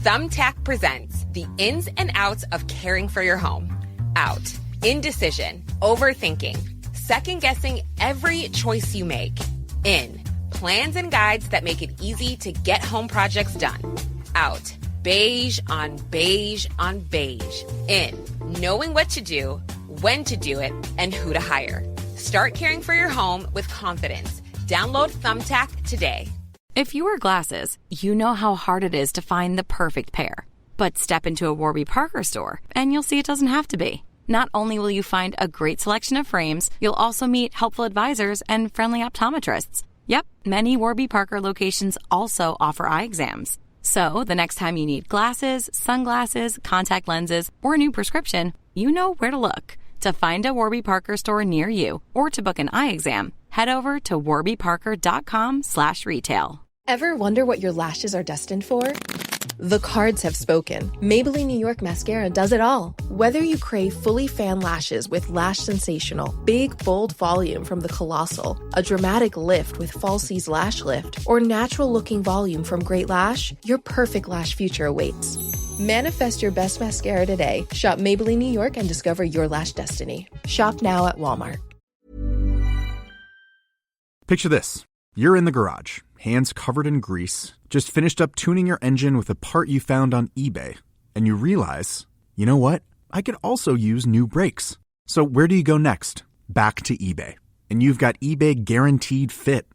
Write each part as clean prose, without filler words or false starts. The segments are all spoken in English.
Thumbtack presents the ins and outs of caring for your home. Out. Indecision. Overthinking. Second-guessing every choice you make. In. Plans and guides that make it easy to get home projects done. Out. Beige on beige on beige. In. Knowing what to do, when to do it, and who to hire. Start caring for your home with confidence. Download Thumbtack today. If you wear glasses, you know how hard it is to find the perfect pair. But step into a Warby Parker store, and you'll see it doesn't have to be. Not only will you find a great selection of frames, you'll also meet helpful advisors and friendly optometrists. Yep, many Warby Parker locations also offer eye exams. So the next time you need glasses, sunglasses, contact lenses, or a new prescription, you know where to look. To find a Warby Parker store near you or to book an eye exam, head over to warbyparker.com/retail. Ever wonder what your lashes are destined for? The cards have spoken. Maybelline New York Mascara does it all. Whether you crave fully fan lashes with Lash Sensational, big, bold volume from the Colossal, a dramatic lift with Falsies Lash Lift, or natural-looking volume from Great Lash, your perfect lash future awaits. Manifest your best mascara today. Shop Maybelline New York and discover your lash destiny. Shop now at Walmart. Picture this. You're in the garage, hands covered in grease, just finished up tuning your engine with a part you found on eBay. And you realize, you know what? I could also use new brakes. So where do you go next? Back to eBay. And you've got eBay Guaranteed Fit.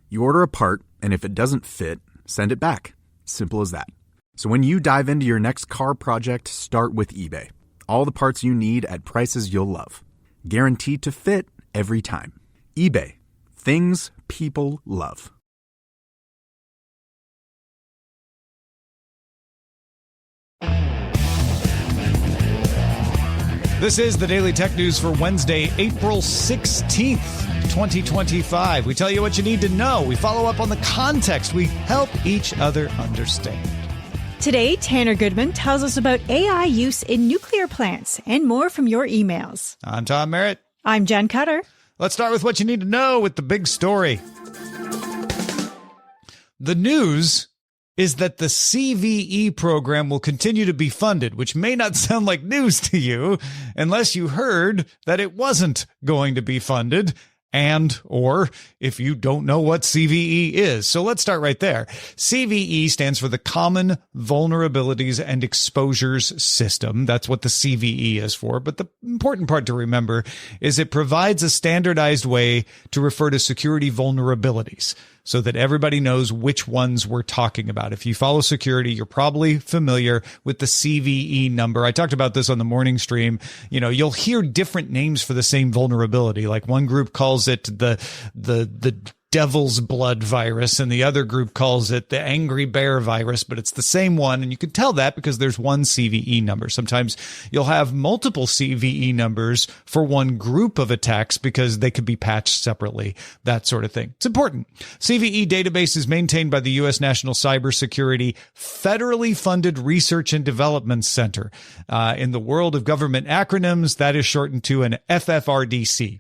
You order a part, and if it doesn't fit, send it back. Simple as that. So when you dive into your next car project, start with eBay. All the parts you need at prices you'll love. Guaranteed to fit every time. eBay. Things people love. This is the Daily Tech News for Wednesday, April 16th, 2025. We tell you what you need to know. We follow up on the context. We help each other understand. Today, Tanner Goodman tells us about AI use in nuclear plants and more from your emails. I'm Tom Merritt. I'm Jenn Cutter. Let's start with what you need to know with the big story. The news is that the CVE program will continue to be funded, which may not sound like news to you unless you heard that it wasn't going to be funded. And, or if you don't know what CVE is. So let's start right there. CVE stands for the Common Vulnerabilities and Exposures System. That's what the CVE is for. But the important part to remember is it provides a standardized way to refer to security vulnerabilities so that everybody knows which ones we're talking about. If you follow security, you're probably familiar with the CVE number. I talked about this on the morning stream. You know, you'll hear different names for the same vulnerability. Like one group calls it the devil's blood virus, and the other group calls it the angry bear virus, but it's the same one. And you can tell that because there's one CVE number. Sometimes you'll have multiple CVE numbers for one group of attacks because they could be patched separately, that sort of thing. It's important. CVE database is maintained by the U.S. National Cybersecurity Federally Funded Research and Development Center. In the world of government acronyms, that is shortened to an FFRDC.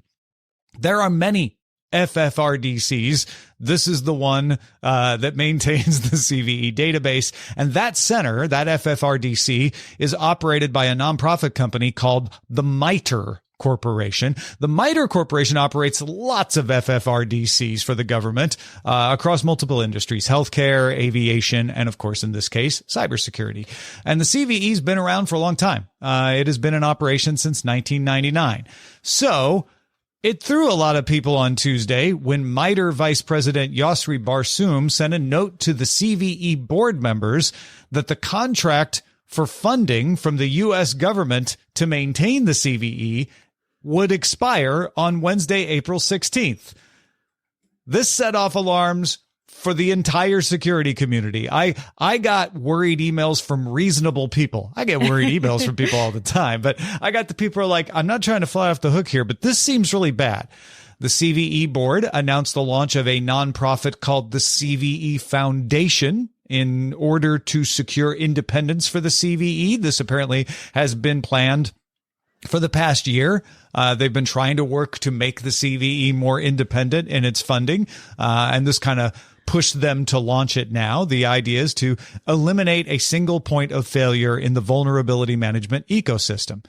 There are many FFRDCs. This is the one that maintains the CVE database. And that center, that FFRDC, is operated by a nonprofit company called the MITRE Corporation. The MITRE Corporation operates lots of FFRDCs for the government across multiple industries, healthcare, aviation, and of course, in this case, cybersecurity. And the CVE's been around for a long time. It has been in operation since 1999. So it threw a lot of people on Tuesday when MITRE Vice President Yosri Barsoum sent a note to the CVE board members that the contract for funding from the U.S. government to maintain the CVE would expire on Wednesday, April 16th. This set off alarms for the entire security community. I got worried emails from reasonable people. I get worried emails from people all the time, but I got the people who are like, I'm not trying to fly off the hook here, but this seems really bad. The CVE board announced the launch of a nonprofit called the CVE Foundation in order to secure independence for the CVE. This apparently has been planned for the past year. They've been trying to work to make the CVE more independent in its funding. And this kind of pushed them to launch it now. The idea is to eliminate a single point of failure in the vulnerability management ecosystem.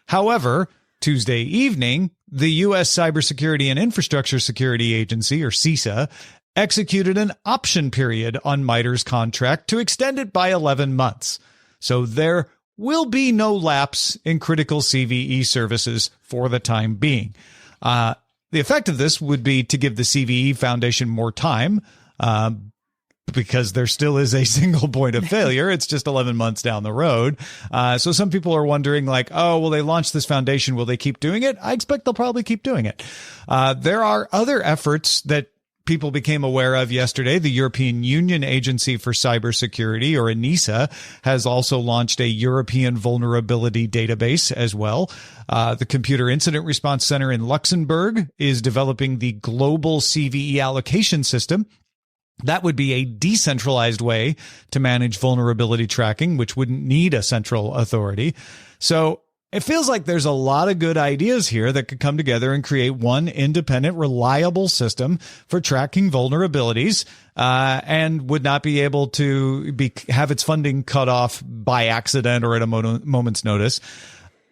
However, Tuesday evening, the U.S. Cybersecurity and Infrastructure Security Agency, or CISA, executed an option period on MITRE's contract to extend it by 11 months. So there will be no lapse in critical CVE services for the time being. The effect of this would be to give the CVE Foundation more time, because there still is a single point of failure. It's just 11 months down the road. So some people are wondering, like, oh, will they launch this foundation? Will they keep doing it? I expect they'll probably keep doing it. There are other efforts that people became aware of yesterday. The European Union Agency for Cybersecurity, or ENISA, has also launched a European vulnerability database as well. The Computer Incident Response Center in Luxembourg is developing the global CVE allocation system. That would be a decentralized way to manage vulnerability tracking, which wouldn't need a central authority. So it feels like there's a lot of good ideas here that could come together and create one independent, reliable system for tracking vulnerabilities, and would not be able to have its funding cut off by accident or at a moment's notice.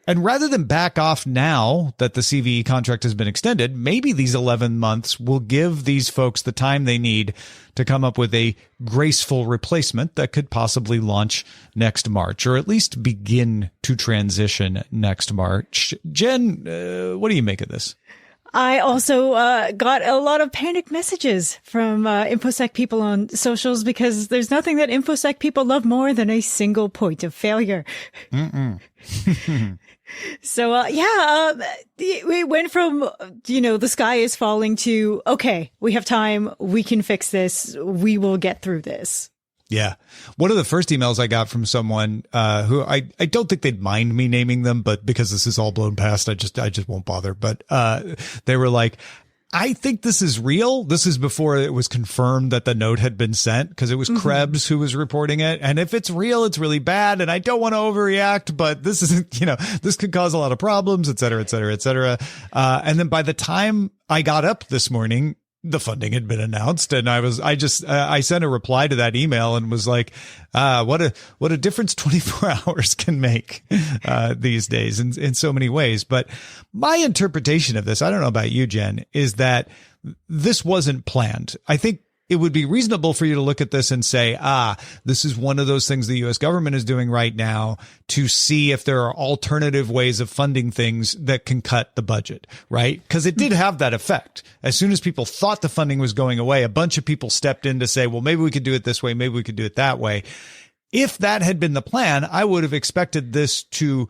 And rather than back off now that the CVE contract has been extended, maybe these 11 months will give these folks the time they need to come up with a graceful replacement that could possibly launch next March, or at least begin to transition next March. Jen, what do you make of this? I also got a lot of panicked messages from InfoSec people on socials, because there's nothing that InfoSec people love more than a single point of failure. So, we went from, the sky is falling to, okay, we have time. We can fix this. We will get through this. Yeah. One of the first emails I got from someone who I don't think they'd mind me naming them, but because this is all blown past, I just won't bother. But they were like, I think this is real. This is before it was confirmed that the note had been sent, because it was Krebs who was reporting it. And if it's real, it's really bad. And I don't want to overreact, but this isn't, this could cause a lot of problems, et cetera, et cetera, et cetera. And then by the time I got up this morning, the funding had been announced, and I sent a reply to that email and was like, what a difference 24 hours can make, these days in so many ways. But my interpretation of this, I don't know about you, Jen, is that this wasn't planned. I think it would be reasonable for you to look at this and say, this is one of those things the U.S. government is doing right now to see if there are alternative ways of funding things that can cut the budget, right? Because it did have that effect. As soon as people thought the funding was going away, a bunch of people stepped in to say, well, maybe we could do it this way, maybe we could do it that way. If that had been the plan, I would have expected this to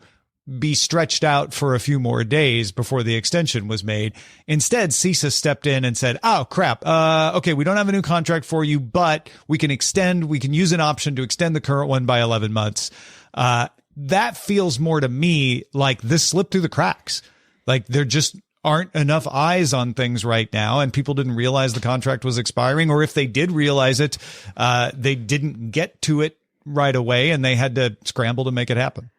be stretched out for a few more days before the extension was made. Instead, CISA stepped in and said, oh, crap. Okay, we don't have a new contract for you, but we can use an option to extend the current one by 11 months. That feels more to me like this slipped through the cracks. Like there just aren't enough eyes on things right now, and people didn't realize the contract was expiring, or if they did realize it, they didn't get to it right away, and they had to scramble to make it happen.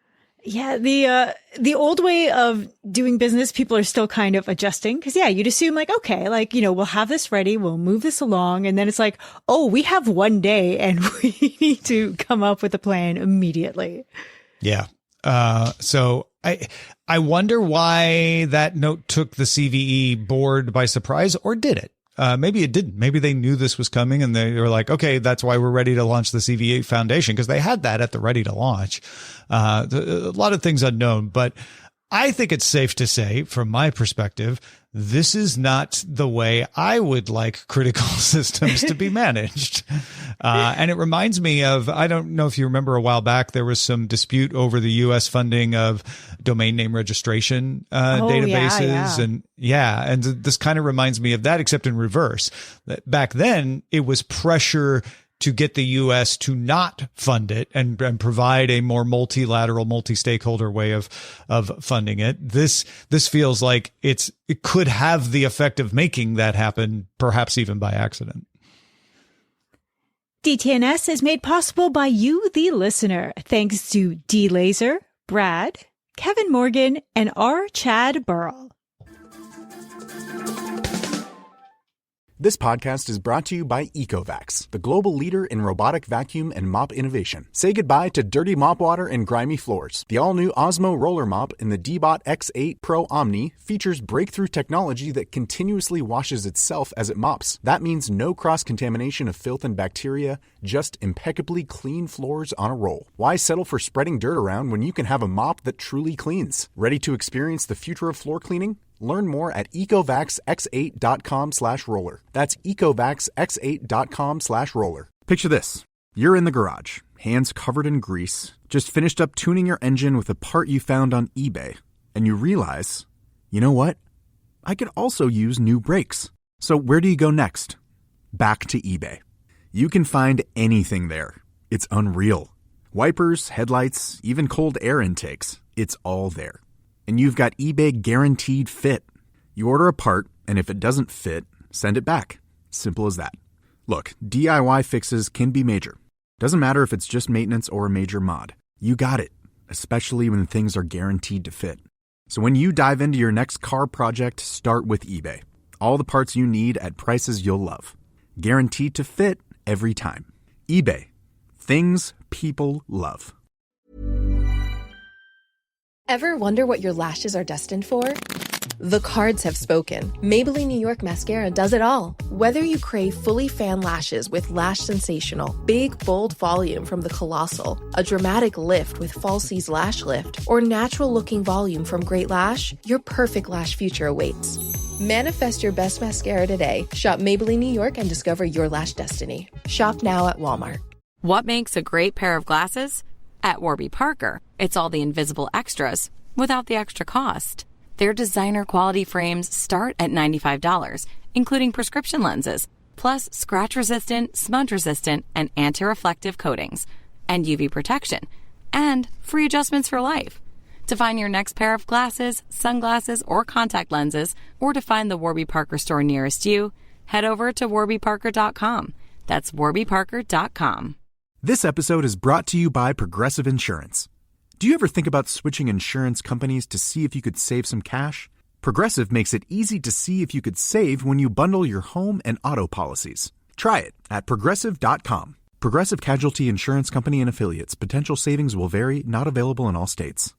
Yeah, the old way of doing business, people are still kind of adjusting, because you'd assume like, okay, like, we'll have this ready, we'll move this along. And then it's like, oh, we have one day and we need to come up with a plan immediately. Yeah. So I wonder why that note took the CVE board by surprise, or did it? Maybe it didn't. Maybe they knew this was coming and they were like, okay, that's why we're ready to launch the CVE Foundation, because they had that at the ready to launch. A lot of things unknown, but I think it's safe to say, from my perspective, this is not the way I would like critical systems to be managed. And it reminds me of, I don't know if you remember a while back, there was some dispute over the U.S. funding of domain name registration databases. And this kind of reminds me of that, except in reverse. Back then, it was pressure to get the U.S. to not fund it and provide a more multilateral, multi-stakeholder way of funding it. This feels like it could have the effect of making that happen, perhaps even by accident. DTNS is made possible by you, the listener, thanks to D. Laser, Brad, Kevin Morgan, and R. Chad Burrell. This podcast is brought to you by Ecovacs, the global leader in robotic vacuum and mop innovation. Say goodbye to dirty mop water and grimy floors. The all-new Osmo Roller Mop in the D-Bot X8 Pro Omni features breakthrough technology that continuously washes itself as it mops. That means no cross-contamination of filth and bacteria, just impeccably clean floors on a roll. Why settle for spreading dirt around when you can have a mop that truly cleans? Ready to experience the future of floor cleaning? Learn more at ecovacsx8.com/roller. That's ecovacsx8.com/roller. Picture this. You're in the garage, hands covered in grease, just finished up tuning your engine with a part you found on eBay, and you realize, you know what? I could also use new brakes. So where do you go next? Back to eBay. You can find anything there. It's unreal. Wipers, headlights, even cold air intakes. It's all there. And you've got eBay Guaranteed Fit. You order a part, and if it doesn't fit, send it back. Simple as that. Look, DIY fixes can be major. Doesn't matter if it's just maintenance or a major mod. You got it, especially when things are guaranteed to fit. So when you dive into your next car project, start with eBay. All the parts you need at prices you'll love. Guaranteed to fit every time. eBay. Things people love. Ever wonder what your lashes are destined for? The cards have spoken. Maybelline New York Mascara does it all. Whether you crave fully fan lashes with Lash Sensational, big, bold volume from the Colossal, a dramatic lift with Falsies Lash Lift, or natural-looking volume from Great Lash, your perfect lash future awaits. Manifest your best mascara today. Shop Maybelline New York and discover your lash destiny. Shop now at Walmart. What makes a great pair of glasses? At Warby Parker, it's all the invisible extras without the extra cost. Their designer quality frames start at $95, including prescription lenses, plus scratch-resistant, smudge-resistant, and anti-reflective coatings, and UV protection, and free adjustments for life. To find your next pair of glasses, sunglasses, or contact lenses, or to find the Warby Parker store nearest you, head over to warbyparker.com. That's warbyparker.com. This episode is brought to you by Progressive Insurance. Do you ever think about switching insurance companies to see if you could save some cash? Progressive makes it easy to see if you could save when you bundle your home and auto policies. Try it at Progressive.com. Progressive Casualty Insurance Company and Affiliates. Potential savings will vary. Not available in all states.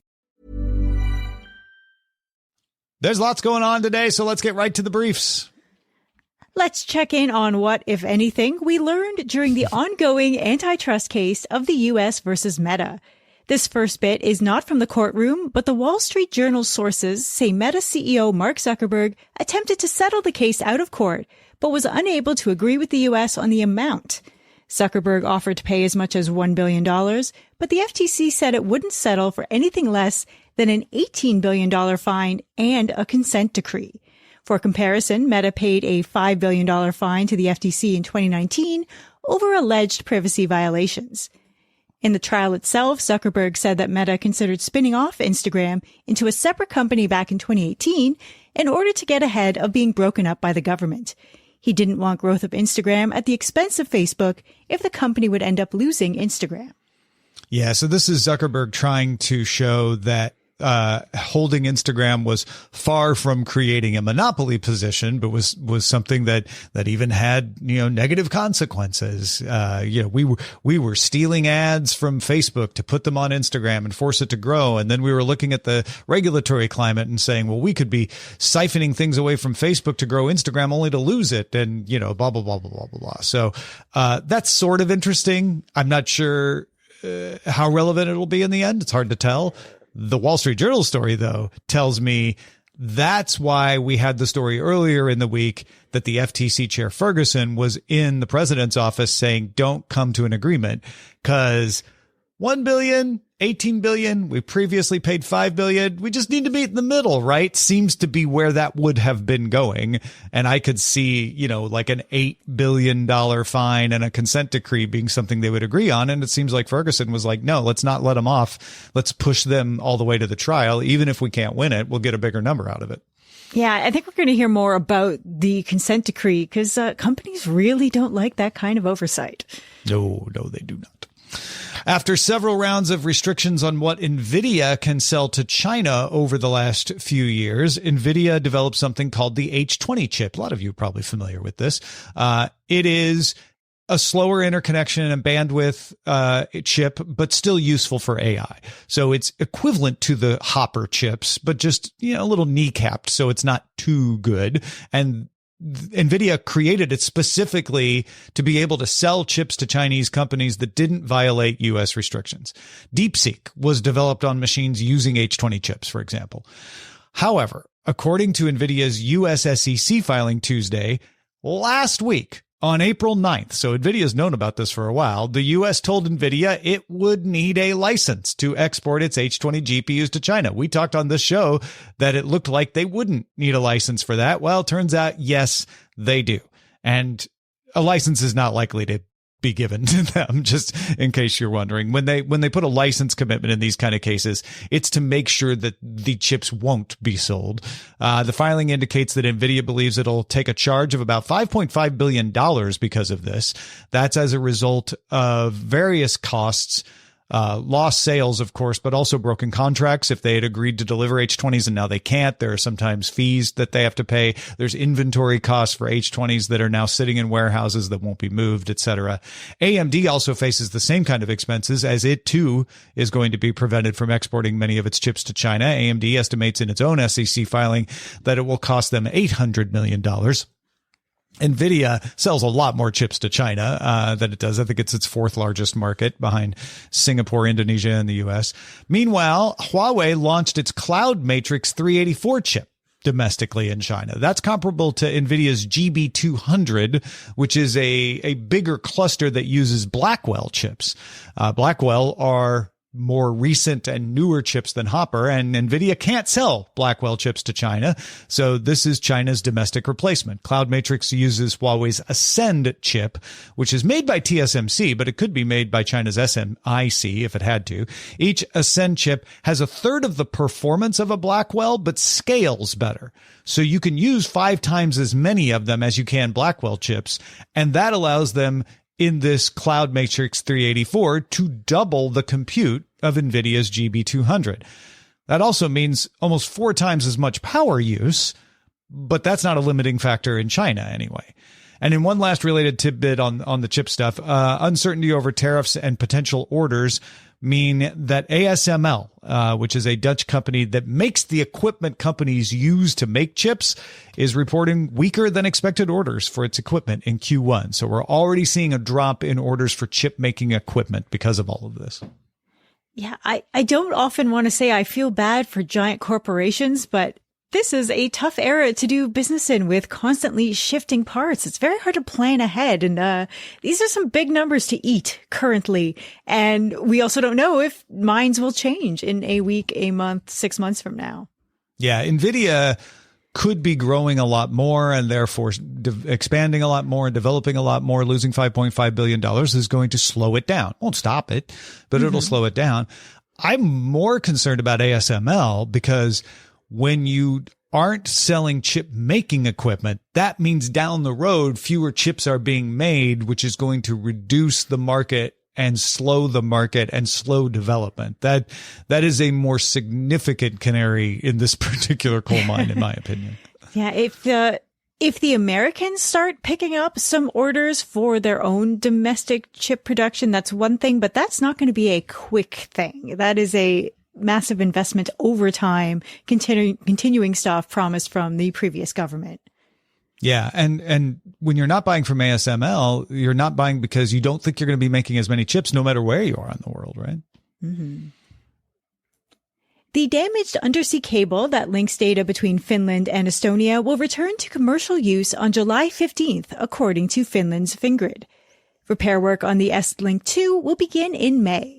There's lots going on today, so let's get right to the briefs. Let's check in on what, if anything, we learned during the ongoing antitrust case of the U.S. versus Meta. This first bit is not from the courtroom, but the Wall Street Journal sources say Meta CEO Mark Zuckerberg attempted to settle the case out of court, but was unable to agree with the U.S. on the amount. Zuckerberg offered to pay as much as $1 billion, but the FTC said it wouldn't settle for anything less than an $18 billion fine and a consent decree. For comparison, Meta paid a $5 billion fine to the FTC in 2019 over alleged privacy violations. In the trial itself, Zuckerberg said that Meta considered spinning off Instagram into a separate company back in 2018 in order to get ahead of being broken up by the government. He didn't want growth of Instagram at the expense of Facebook if the company would end up losing Instagram. Yeah, so this is Zuckerberg trying to show that holding Instagram was far from creating a monopoly position, but was something that even had, negative consequences. We were stealing ads from Facebook to put them on Instagram and force it to grow. And then we were looking at the regulatory climate and saying, well, we could be siphoning things away from Facebook to grow Instagram only to lose it. And, blah, blah, blah, blah, blah, blah, blah. So, that's sort of interesting. I'm not sure how relevant it'll be in the end. It's hard to tell. The Wall Street Journal story, though, tells me that's why we had the story earlier in the week that the FTC chair Ferguson was in the president's office saying, don't come to an agreement, because $1 billion, $18 billion, we previously paid $5 billion. We just need to meet in the middle, right? Seems to be where that would have been going. And I could see, like an $8 billion fine and a consent decree being something they would agree on. And it seems like Ferguson was like, no, let's not let them off. Let's push them all the way to the trial. Even if we can't win it, we'll get a bigger number out of it. Yeah, I think we're going to hear more about the consent decree because companies really don't like that kind of oversight. No, they do not. After several rounds of restrictions on what Nvidia can sell to China over the last few years, Nvidia developed something called the H20 chip. A lot of you are probably familiar with this. It is a slower interconnection and bandwidth chip, but still useful for AI. So it's equivalent to the Hopper chips, but just, a little kneecapped, so it's not too good. And Nvidia created it specifically to be able to sell chips to Chinese companies that didn't violate U.S. restrictions. DeepSeek was developed on machines using H20 chips, for example. However, according to Nvidia's U.S. SEC filing Tuesday, last week, on April 9th, so Nvidia's known about this for a while, the U.S. told Nvidia it would need a license to export its H20 GPUs to China. We talked on this show that it looked like they wouldn't need a license for that. Well, it turns out, yes, they do. And a license is not likely to be given to them, just in case you're wondering. When they put a license commitment in these kind of cases, it's to make sure that the chips won't be sold. The filing indicates that Nvidia believes it'll take a charge of about $5.5 billion because of this. That's as a result of various costs, lost sales, of course, but also broken contracts. If they had agreed to deliver H20s and now they can't, there are sometimes fees that they have to pay. There's inventory costs for H20s that are now sitting in warehouses that won't be moved, etc. AMD also faces the same kind of expenses, as it too is going to be prevented from exporting many of its chips to China. AMD estimates in its own SEC filing that it will cost them $800 million. Nvidia sells a lot more chips to China than it does. I think it's its fourth largest market behind Singapore, Indonesia, and the U.S. Meanwhile, Huawei launched its Cloud Matrix 384 chip domestically in China. That's comparable to Nvidia's GB200, which is a bigger cluster that uses Blackwell chips. Blackwell are more recent and newer chips than Hopper, and Nvidia can't sell Blackwell chips to China. So this is China's domestic replacement. Cloud Matrix uses Huawei's Ascend chip, which is made by TSMC, but it could be made by China's SMIC if it had to. Each Ascend chip has a third of the performance of a Blackwell, but scales better. So you can use 5 times as many of them as you can Blackwell chips, and that allows them in this Cloud Matrix 384 to double the compute of NVIDIA's GB200. That also means almost 4 times as much power use, but that's not a limiting factor in China anyway. And in one last related tidbit on the chip stuff, uncertainty over tariffs and potential orders mean that ASML, which is a Dutch company that makes the equipment companies use to make chips, is reporting weaker than expected orders for its equipment in Q1. So we're already seeing a drop in orders for chip making equipment because of all of this. Yeah, I don't often want to say I feel bad for giant corporations, but this is a tough era to do business in with constantly shifting parts. It's very hard to plan ahead. And these are some big numbers to eat currently. And we also don't know if minds will change in a week, a month, 6 months from now. Yeah, NVIDIA could be growing a lot more and therefore expanding a lot more and developing a lot more. Losing $5.5 billion is going to slow it down. Won't stop it, but it'll slow it down. I'm more concerned about ASML because when you aren't selling chip making equipment, that means down the road, fewer chips are being made, which is going to reduce the market and slow the market and slow development. That is a more significant canary in this particular coal mine, in my opinion. Yeah. If the Americans start picking up some orders for their own domestic chip production, that's one thing, but that's not going to be a quick thing. That is a massive investment over time, continuing stuff promised from the previous government. Yeah. And when you're not buying from ASML, you're not buying because you don't think you're going to be making as many chips no matter where you are in the world, right? Mm-hmm. The damaged undersea cable that links data between Finland and Estonia will return to commercial use on July 15th, according to Finland's Fingrid. Repair work on the S-Link 2 will begin in May.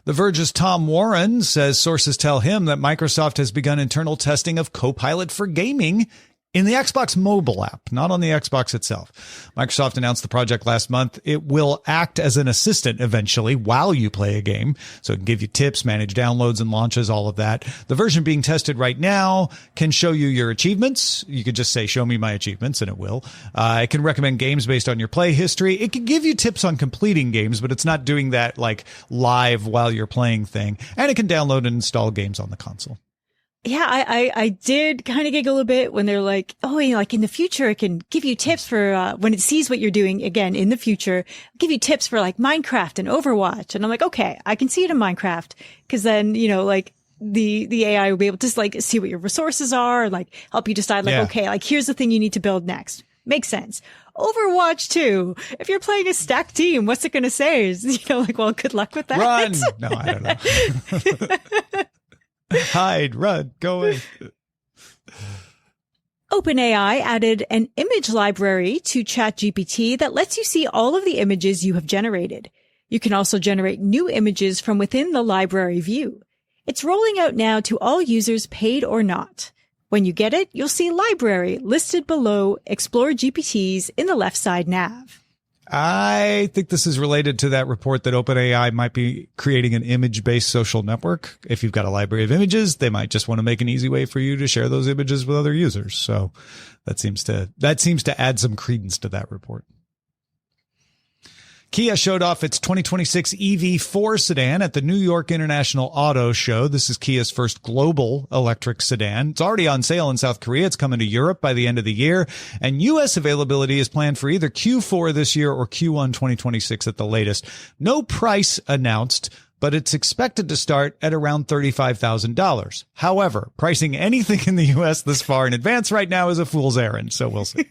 The Verge's Tom Warren says sources tell him that Microsoft has begun internal testing of Copilot for gaming in the Xbox mobile app, not on the Xbox itself. Microsoft announced the project last month. It will act as an assistant eventually while you play a game. So it can give you tips, manage downloads and launches, all of that. The version being tested right now can show you your achievements. You could just say, show me my achievements, and it will. It can recommend games based on your play history. It can give you tips on completing games, but it's not doing that like live while you're playing thing. And it can download and install games on the console. Yeah, I did kind of giggle a bit when they're like, oh, you know, like in the future, it can give you tips for when it sees what you're doing again in the future, give you tips for like Minecraft and Overwatch. And I'm like, okay, I can see it in Minecraft because then, you know, like the AI will be able to just like see what your resources are and like help you decide like, okay, like here's the thing you need to build next. Makes sense. Overwatch too. If you're playing a stacked team, what's it going to say? Is, you know, like, well, good luck with that. Run. No, I don't know. Hide, run, go in. OpenAI added an image library to ChatGPT that lets you see all of the images you have generated. You can also generate new images from within the library view. It's rolling out now to all users, paid or not. When you get it, you'll see library listed below Explore GPTs in the left side nav. I think this is related to that report that OpenAI might be creating an image-based social network. If you've got a library of images, they might just want to make an easy way for you to share those images with other users. So that seems to add some credence to that report. Kia showed off its 2026 EV4 sedan at the New York International Auto Show. This is Kia's first global electric sedan. It's already on sale in South Korea. It's coming to Europe by the end of the year. And U.S. availability is planned for either Q4 this year or Q1 2026 at the latest. No price announced, but it's expected to start at around $35,000. However, pricing anything in the U.S. this far in advance right now is a fool's errand, so we'll see.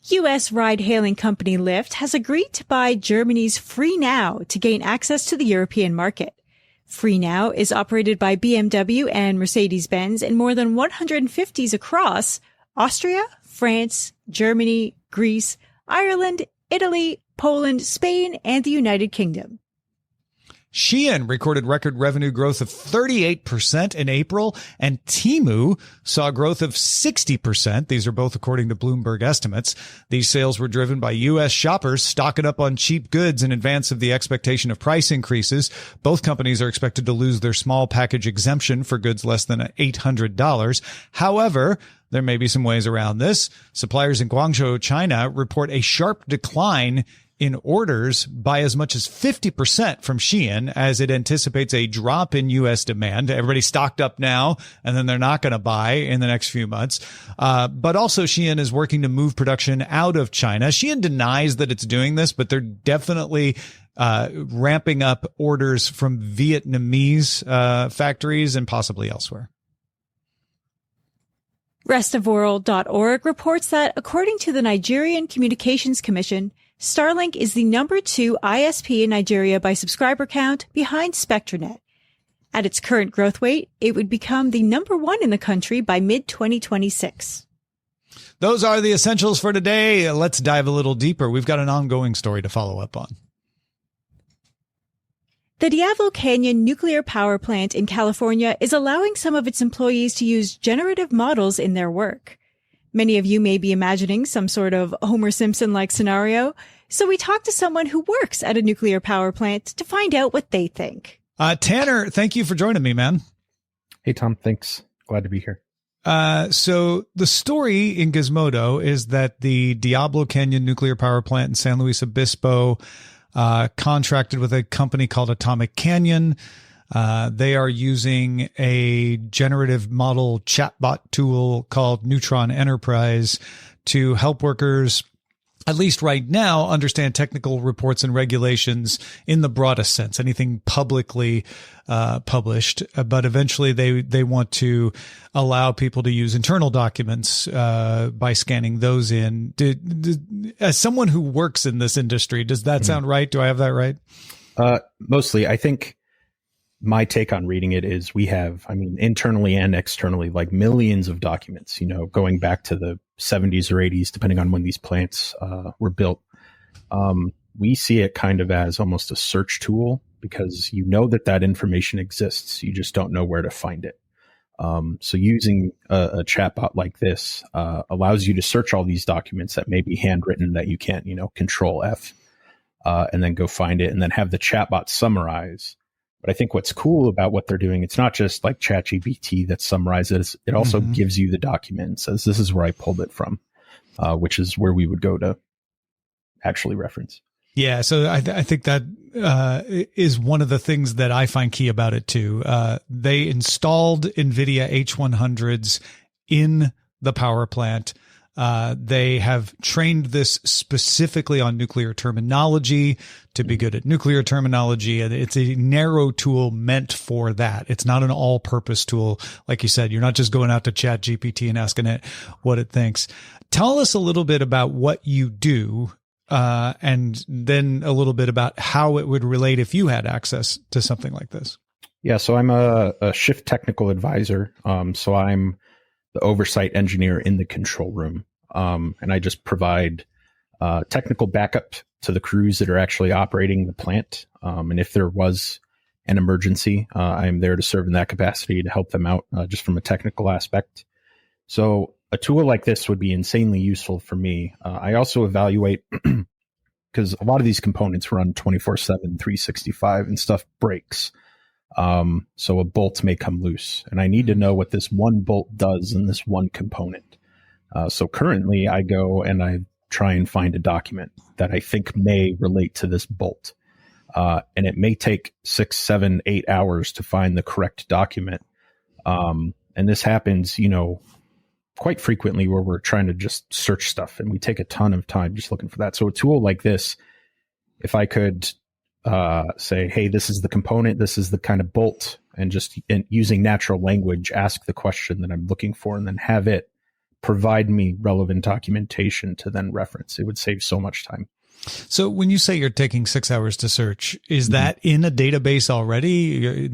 U.S. ride-hailing company Lyft has agreed to buy Germany's FreeNow to gain access to the European market. FreeNow is operated by BMW and Mercedes-Benz in more than 150s across Austria, France, Germany, Greece, Ireland, Italy, Poland, Spain, and the United Kingdom. Shein recorded record revenue growth of 38% in April, and Temu saw growth of 60%. These are both according to Bloomberg estimates. These sales were driven by U.S. shoppers stocking up on cheap goods in advance of the expectation of price increases. Both companies are expected to lose their small package exemption for goods less than $800. However, there may be some ways around this. Suppliers in Guangzhou, China, report a sharp decline in orders by as much as 50% from Shein as it anticipates a drop in U.S. demand. Everybody's stocked up now, and then they're not going to buy in the next few months. But also Shein is working to move production out of China. Shein denies that it's doing this, but they're definitely ramping up orders from Vietnamese factories and possibly elsewhere. Restofworld.org reports that according to the Nigerian Communications Commission, Starlink is the number 2 ISP in Nigeria by subscriber count behind Spectranet. At its current growth rate, it would become the number 1 in the country by mid-2026. Those are the essentials for today. Let's dive a little deeper. We've got an ongoing story to follow up on. The Diablo Canyon nuclear power plant in California is allowing some of its employees to use generative models in their work. Many of you may be imagining some sort of Homer Simpson-like scenario, so we talked to someone who works at a nuclear power plant to find out what they think. Tanner, thank you for joining me, man. Hey, Tom. Thanks. Glad to be here. So the story in Gizmodo is that the Diablo Canyon nuclear power plant in San Luis Obispo contracted with a company called Atomic Canyon. They are using a generative model chatbot tool called Neutron Enterprise to help workers, at least right now, understand technical reports and regulations in the broadest sense, anything publicly published. But eventually they want to allow people to use internal documents by scanning those in. As someone who works in this industry, does that sound right? Do I have that right? Mostly. I think my take on reading it is we have, internally and externally, like millions of documents, going back to the 70s or 80s, depending on when these plants were built. We see it kind of as almost a search tool because that information exists. You just don't know where to find it. So using a chatbot like this allows you to search all these documents that may be handwritten that you can't, control F, and then go find it and then have the chatbot summarize. But I think what's cool about what they're doing, it's not just like ChatGPT that summarizes, it also gives you the document and says, this is where I pulled it from, which is where we would go to actually reference. Yeah, so I think that is one of the things that I find key about it too. They installed Nvidia H100s in the power plant. They have trained this specifically on nuclear terminology to be good at nuclear terminology. And it's a narrow tool meant for that. It's not an all-purpose tool. Like you said, you're not just going out to ChatGPT and asking it what it thinks. Tell us a little bit about what you do, and then a little bit about how it would relate if you had access to something like this. Yeah, so I'm a shift technical advisor. So I'm the oversight engineer in the control room. And I just provide technical backup to the crews that are actually operating the plant. And if there was an emergency, I'm there to serve in that capacity to help them out just from a technical aspect. So a tool like this would be insanely useful for me. I also evaluate, because a lot of these components run 24/7, 365 and stuff breaks. So a bolt may come loose and I need to know what this one bolt does in this one component. So currently I go and I try and find a document that I think may relate to this bolt. And it may take 6, 7, 8 hours to find the correct document. And this happens, quite frequently where we're trying to just search stuff and we take a ton of time just looking for that. So a tool like this, if I could say, hey, this is the component, this is the kind of bolt, and just using natural language, ask the question that I'm looking for and then have it provide me relevant documentation to then reference. It would save so much time. So when you say you're taking 6 hours to search, is that in a database already?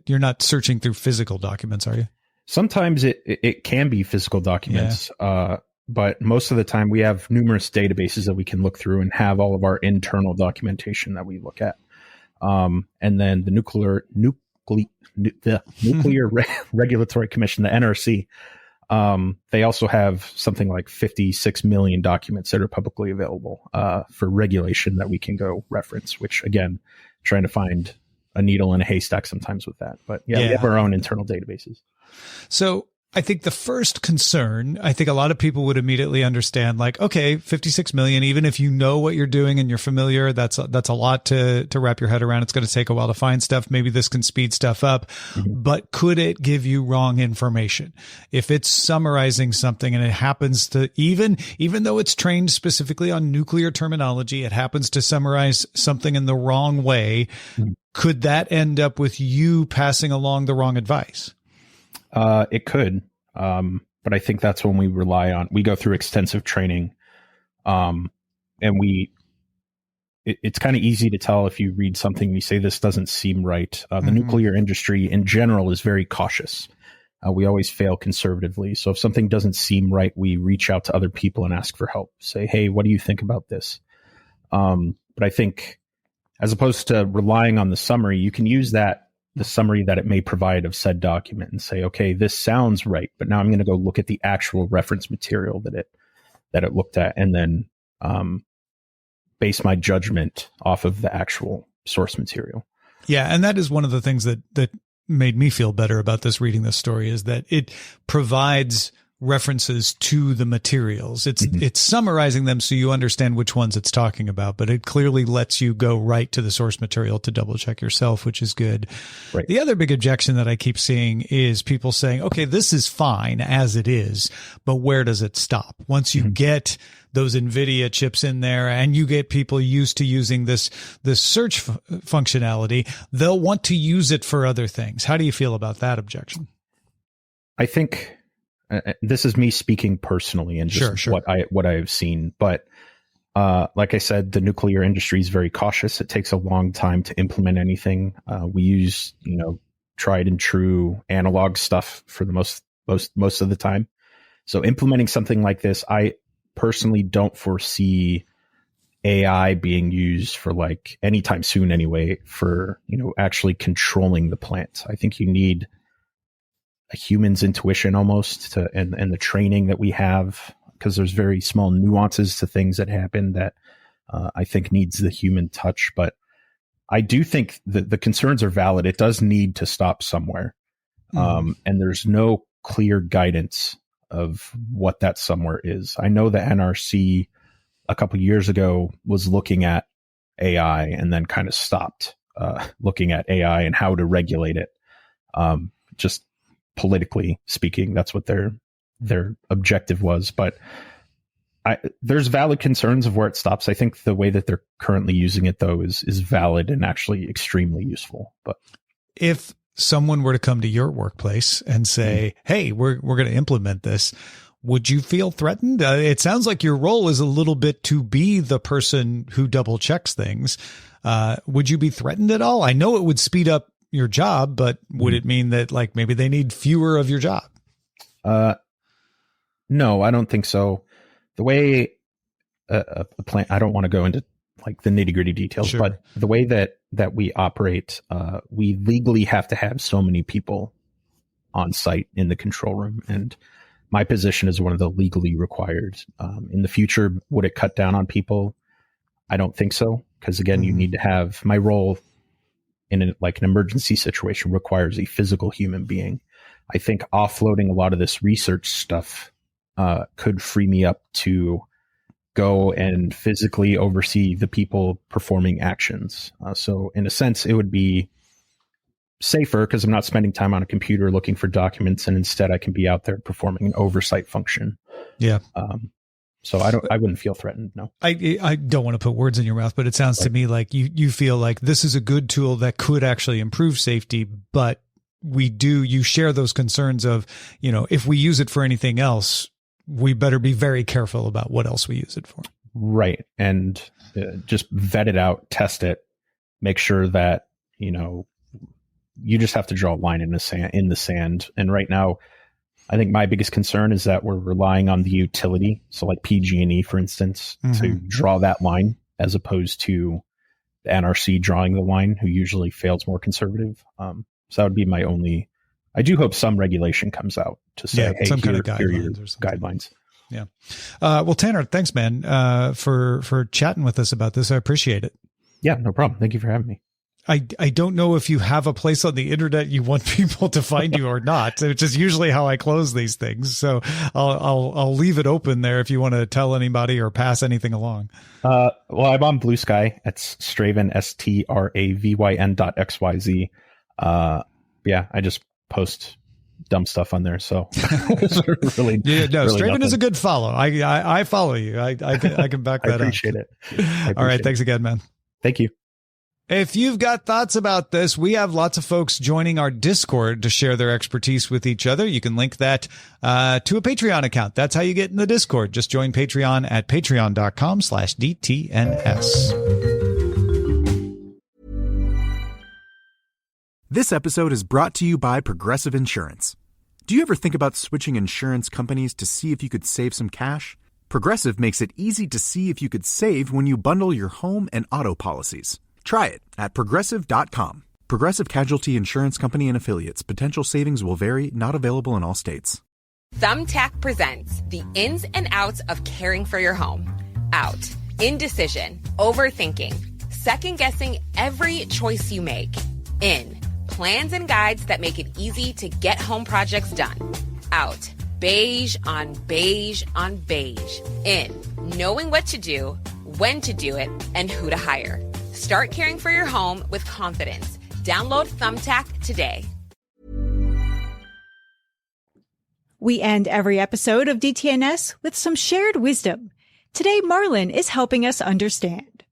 You're not searching through physical documents, are you? Sometimes it can be physical documents, but most of the time we have numerous databases that we can look through and have all of our internal documentation that we look at. And then the Nuclear Regulatory Commission, the NRC, they also have something like 56 million documents that are publicly available for regulation that we can go reference, which again, trying to find a needle in a haystack sometimes with that. But we have our own internal databases. So I think the first concern, I think a lot of people would immediately understand, like, okay, 56 million, even if you know what you're doing and you're familiar, that's a lot to wrap your head around. It's going to take a while to find stuff. Maybe this can speed stuff up, but could it give you wrong information? If it's summarizing something and it happens to, even though it's trained specifically on nuclear terminology, it happens to summarize something in the wrong way, could that end up with you passing along the wrong advice? It could. But I think that's when we go through extensive training. And it's kind of easy to tell if you read something, you say, this doesn't seem right. The nuclear industry in general is very cautious. We always fail conservatively. So if something doesn't seem right, we reach out to other people and ask for help. Say, hey, what do you think about this? But I think as opposed to relying on the summary, you can use the summary that it may provide of said document and say, okay, this sounds right, but now I'm going to go look at the actual reference material that it looked at and then base my judgment off of the actual source material. Yeah. And that is one of the things that made me feel better about this, reading this story, is that it provides references to the materials. It's summarizing them so you understand which ones it's talking about, but it clearly lets you go right to the source material to double check yourself, which is good. Right. The other big objection that I keep seeing is people saying, okay, this is fine as it is, but where does it stop? Once you get those Nvidia chips in there and you get people used to using this search functionality, they'll want to use it for other things. How do you feel about that objection? I think this is me speaking personally and just what I've seen. But like I said, the nuclear industry is very cautious. It takes a long time to implement anything. We use, tried and true analog stuff for the most of the time. So implementing something like this, I personally don't foresee AI being used for like anytime soon anyway, for, actually controlling the plant. I think you need a human's intuition almost and the training that we have, because there's very small nuances to things that happen that I think needs the human touch. But I do think that the concerns are valid. It does need to stop somewhere. And there's no clear guidance of what that somewhere is. I know the NRC a couple years ago was looking at AI and then kind of stopped looking at AI and how to regulate it. Just politically speaking, that's what their objective was. But there's valid concerns of where it stops. I think the way that they're currently using it, though, is valid and actually extremely useful. But if someone were to come to your workplace and say, hey, we're going to implement this, would you feel threatened? It sounds like your role is a little bit to be the person who double checks things. Would you be threatened at all? I know it would speed up your job, but would it mean that like maybe they need fewer of your job? No, I don't think so. The way a plant, I don't want to go into like the nitty gritty details, Sure. but the way that we operate, we legally have to have so many people on site in the control room. And my position is one of the legally required. In the future, would it cut down on people? I don't think so. Because again, you need to have, my role in an emergency situation requires a physical human being. I think offloading a lot of this research stuff could free me up to go and physically oversee the people performing actions. So in a sense, it would be safer because I'm not spending time on a computer looking for documents, and instead I can be out there performing an oversight function. Yeah. So I wouldn't feel threatened. No, I don't want to put words in your mouth, but it sounds to me like you feel like this is a good tool that could actually improve safety, but you share those concerns of, if we use it for anything else, we better be very careful about what else we use it for. Right. And just vet it out, test it, make sure that, you just have to draw a line in the sand. And right now, I think my biggest concern is that we're relying on the utility. So like PG&E, for instance, to draw that line, as opposed to the NRC drawing the line, who usually feels more conservative. So that would be my only, I do hope some regulation comes out to say, hey, some here kind of are your guidelines. guidelines. Yeah. Well, Tanner, thanks, man, for chatting with us about this. I appreciate it. Yeah, no problem. Thank you for having me. I don't know if you have a place on the internet you want people to find you or not, which is usually how I close these things. So I'll leave it open there if you want to tell anybody or pass anything along. Well, I'm on Blue Sky. It's Stravin, STRAVYN.XYZ. Yeah, I just post dumb stuff on there. So really, Stravin is a good follow. I follow you. I can back that up. I appreciate it. All right. Thanks again, man. Thank you. If you've got thoughts about this, we have lots of folks joining our Discord to share their expertise with each other. You can link that to a Patreon account. That's how you get in the Discord. Just join Patreon at patreon.com/DTNS. This episode is brought to you by Progressive Insurance. Do you ever think about switching insurance companies to see if you could save some cash? Progressive makes it easy to see if you could save when you bundle your home and auto policies. Try it at Progressive.com. Progressive Casualty Insurance Company and Affiliates. Potential savings will vary. Not available in all states. Thumbtack presents the ins and outs of caring for your home. Out. Indecision. Overthinking. Second-guessing every choice you make. In. Plans and guides that make it easy to get home projects done. Out. Beige on beige on beige. In. Knowing what to do, when to do it, and who to hire. Start caring for your home with confidence. Download Thumbtack today. We end every episode of DTNS with some shared wisdom. Today, Marlon is helping us understand.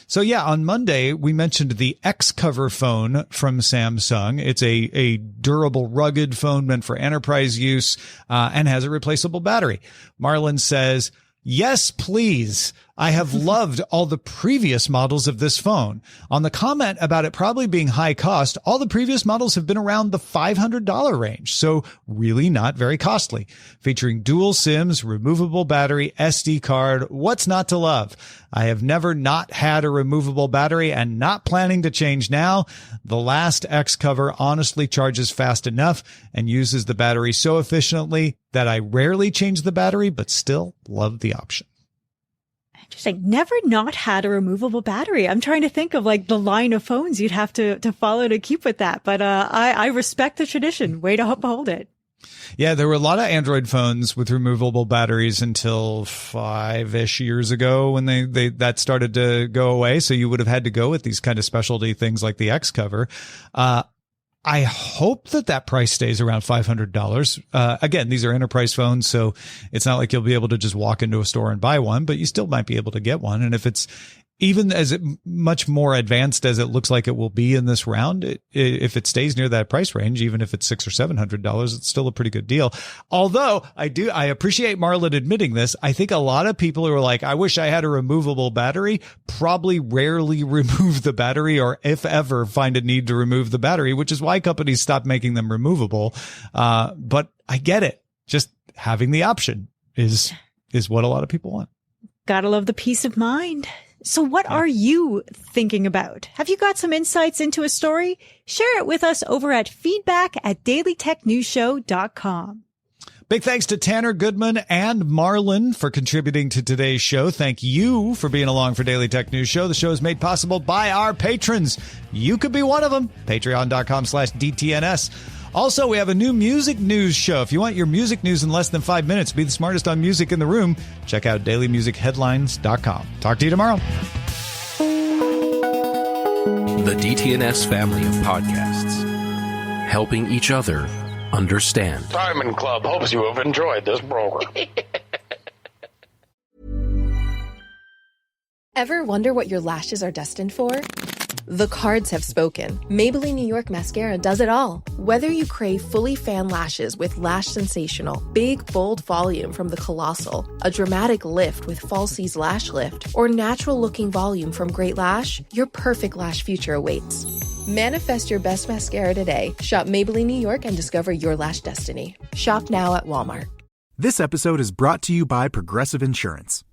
So yeah, on Monday, we mentioned the X Cover phone from Samsung. It's a durable, rugged phone meant for enterprise use and has a replaceable battery. Marlon says, yes, please. I have loved all the previous models of this phone. On the comment about it probably being high cost, all the previous models have been around the $500 range, so really not very costly. Featuring dual SIMs, removable battery, SD card, what's not to love? I have never not had a removable battery and not planning to change now. The last X cover honestly charges fast enough and uses the battery so efficiently that I rarely change the battery, but still love the option. Interesting. Never not had a removable battery. I'm trying to think of like the line of phones you'd have to follow to keep with that. But I respect the tradition. Way to uphold it. Yeah, there were a lot of Android phones with removable batteries until 5-ish years ago when they that started to go away. So you would have had to go with these kind of specialty things like the X cover. I hope that price stays around $500. Again, these are enterprise phones, so it's not like you'll be able to just walk into a store and buy one, but you still might be able to get one. And if it's even much more advanced as it looks like it will be in this round, if it stays near that price range, even if it's $600 or $700, it's still a pretty good deal. Although I appreciate Marlon admitting this. I think a lot of people who are like, I wish I had a removable battery, probably rarely remove the battery, or if ever find a need to remove the battery, which is why companies stopped making them removable. But I get it. Just having the option is what a lot of people want. Gotta love the peace of mind. So what are you thinking about? Have you got some insights into a story? Share it with us over at feedback@dailytechnewsshow.com. Big thanks to Tanner, Goodman, and Marlon for contributing to today's show. Thank you for being along for Daily Tech News Show. The show is made possible by our patrons. You could be one of them. Patreon.com/DTNS. Also, we have a new music news show. If you want your music news in less than 5 minutes, be the smartest on music in the room, check out dailymusicheadlines.com. Talk to you tomorrow. The DTNS family of podcasts, helping each other understand. Diamond Club hopes you have enjoyed this program. Ever wonder what your lashes are destined for? The cards have spoken. Maybelline New York Mascara does it all. Whether you crave fully fan lashes with Lash Sensational, big, bold volume from the Colossal, a dramatic lift with Falsies Lash Lift, or natural-looking volume from Great Lash, your perfect lash future awaits. Manifest your best mascara today. Shop Maybelline New York and discover your lash destiny. Shop now at Walmart. This episode is brought to you by Progressive Insurance.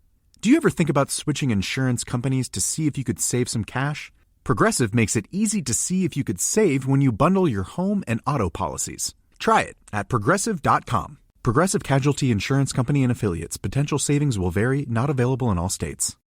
Do you ever think about switching insurance companies to see if you could save some cash? Progressive makes it easy to see if you could save when you bundle your home and auto policies. Try it at Progressive.com. Progressive Casualty Insurance Company and Affiliates. Potential savings will vary. Not available in all states.